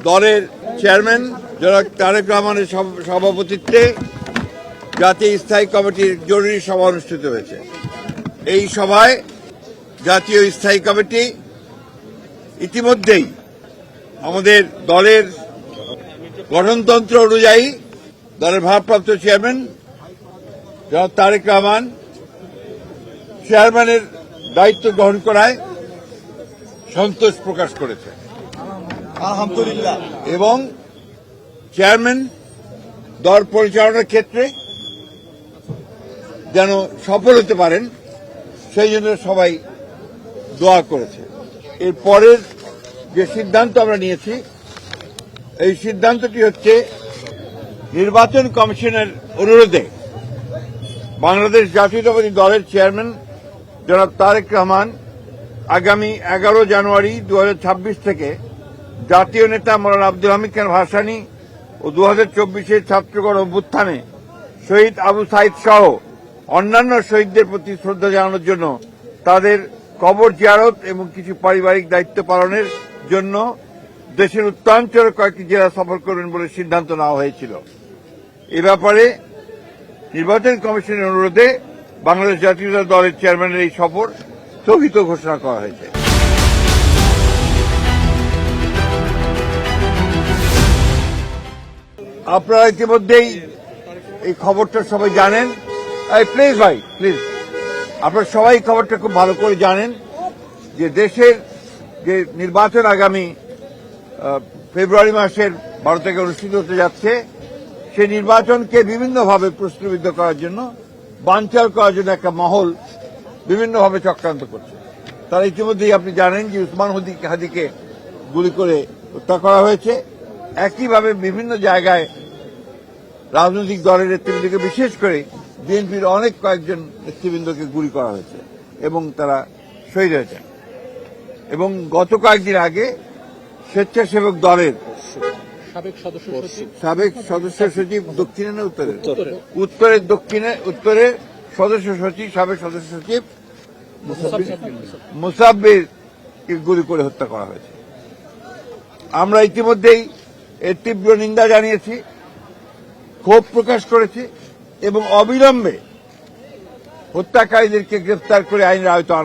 দলের চেয়ারম্যান জনাব তারেক রহমানের সভাপতিত্বে জাতীয় স্থায়ী কমিটির জরুরি সভা অনুষ্ঠিত হয়েছে। এই সভায় জাতীয় স্থায়ী কমিটি ইতিমধ্যেই আমাদের দলের গঠনতন্ত্র অনুযায়ী দলের ভারপ্রাপ্ত চেয়ারম্যান জনাব তারেক রহমান চেয়ারম্যানের দায়িত্ব গ্রহণ করায় সন্তোষ প্রকাশ করেছে আলহামদুলিল্লাহ এবং চেয়ারম্যান দল পরিচালনার ক্ষেত্রে যেন সফল হতে পারেন সেই জন্য সবাই দোয়া করেছে। এর পরের যে সিদ্ধান্ত আমরা নিয়েছি, এই সিদ্ধান্তটি হচ্ছে নির্বাচন কমিশনের অনুরোধে বাংলাদেশ জাতীয়তাবাদী দলের চেয়ারম্যান জনাব তারেক রহমান আগামী 11 জানুয়ারি 2026 থেকে জাতীয় নেতা মৌলানা আব্দুল হামিদ খান ভাসানী ও 2024-এর ছাত্রগণ অভ্যুত্থানে শহীদ আবু সাইদ সহ অন্যান্য শহীদদের প্রতি শ্রদ্ধা জানানোর জন্য তাদের কবর জিয়ারত এবং কিছু পারিবারিক দায়িত্ব পালনের জন্য দেশের উত্তরাঞ্চলের কয়েকটি জেলা সফর করবেন বলে সিদ্ধান্ত নেওয়া হয়েছিল। এ ব্যাপারে নির্বাচন কমিশনের অনুরোধে বাংলাদেশ জাতীয়তাবাদী দলের চেয়ারম্যানের এই সফর স্থগিত ঘোষণা করা হয়েছে। আপনারা ইতিমধ্যেই এই খবরটা সবাই জানেন। প্লিজ ভাই প্লিজ, আপনারা সবাই খবরটা খুব ভালো করে জানেন যে দেশের যে নির্বাচন আগামী ফেব্রুয়ারি মাসের 12 থেকে অনুষ্ঠিত হতে যাচ্ছে, সেই নির্বাচনকে বিভিন্নভাবে প্রশ্নবিদ্ধ করার জন্য, বানচাল করার জন্য একটা মহল বিভিন্নভাবে চক্রান্ত করছে। তারা ইতিমধ্যেই আপনি জানেন যে উসমান হাদিকে গুলি করে হত্যা করা হয়েছে। একইভাবে বিভিন্ন জায়গায় রাজনৈতিক দলের নেতৃবৃন্দকে, বিশেষ করে বিএনপির অনেক কয়েকজন নেতৃবৃন্দকে গুলি করা হয়েছে এবং তারা শহীদ হয়েছেন। এবং গত কয়েকদিন আগে স্বেচ্ছাসেবক দলের সাবেক সদস্য সচিব দক্ষিণে না উত্তরের সদস্য সচিব, সাবেক সদস্য সচিব মুসাব্বিরকে গুলি করে হত্যা করা হয়েছে। আমরা ইতিমধ্যেই এর তীব্র নিন্দা জানিয়েছি, ক্ষোভ প্রকাশ করেছি এবং অবিলম্বে হত্যাকারীদেরকে গ্রেফতার করে আইনের আওতায়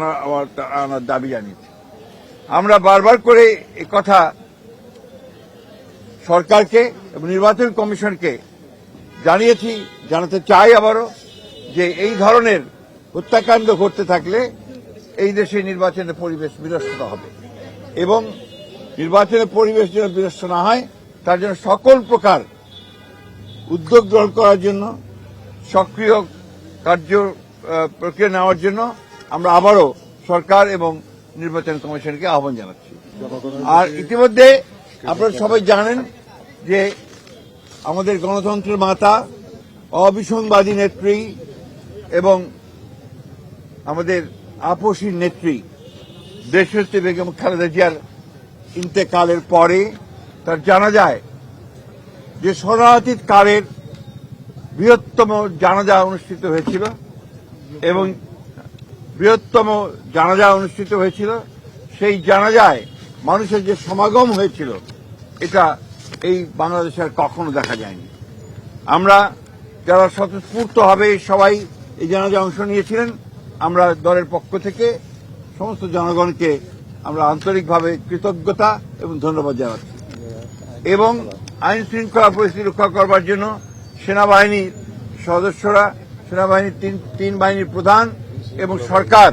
আনার দাবি জানিয়েছি। আমরা বারবার করে কথা সরকারকে এবং নির্বাচন কমিশনকে জানিয়েছি, জানাতে চাই আবারও, যে এই ধরনের হত্যাকাণ্ড ঘটতে থাকলে এই দেশে নির্বাচনের পরিবেশ বিনষ্ট হবে এবং নির্বাচনের পরিবেশ যেন বিনষ্ট না হয় তার জন্য সকল প্রকার উদ্যোগ গ্রহণ করার জন্য, সক্রিয় কার্য প্রক্রিয়া নেওয়ার জন্য আমরা আবারও সরকার এবং নির্বাচন কমিশনকে আহ্বান জানাচ্ছি। আর ইতিমধ্যে আপনারা সবাই জানেন যে আমাদের গণতন্ত্রের মাতা, অবিসংবাদী নেত্রী এবং আমাদের আপসী নেত্রী দেশনেত্রী বেগম খালেদা জিয়ার ইন্তেকালের পরে তার জানাজায় যে শরণার্থী কালের বৃহত্তম জানাজা অনুষ্ঠিত হয়েছিল এবং সেই জানাজায় মানুষের যে সমাগম হয়েছিল, এটা এই বাংলাদেশে আর কখনো দেখা যায়নি। আমরা যারা স্বতঃস্ফূর্তভাবে সবাই এই জানাজায় অংশ নিয়েছিলেন, আমরা দলের পক্ষ থেকে সমস্ত জনগণকে আমরা আন্তরিকভাবে কৃতজ্ঞতা এবং ধন্যবাদ জানাচ্ছি। এবং আইন শৃঙ্খলা পরিস্থিতি রক্ষা করবার জন্য সেনাবাহিনীর সদস্যরা, সেনাবাহিনীর তিন বাহিনীর প্রধান এবং সরকার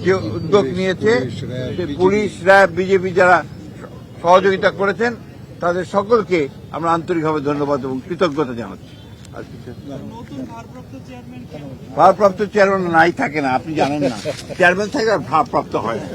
যে উদ্যোগ নিয়েছে, পুলিশ, র্যাব, বিজেপি যারা সহযোগিতা করেছেন, তাদের সকলকে আমরা আন্তরিকভাবে ধন্যবাদ এবং কৃতজ্ঞতা জানাচ্ছি। ভারপ্রাপ্ত চেয়ারম্যান নাই থাকে না, আপনি জানেন না। চেয়ারম্যান থাকে আর ভারপ্রাপ্ত হয় না।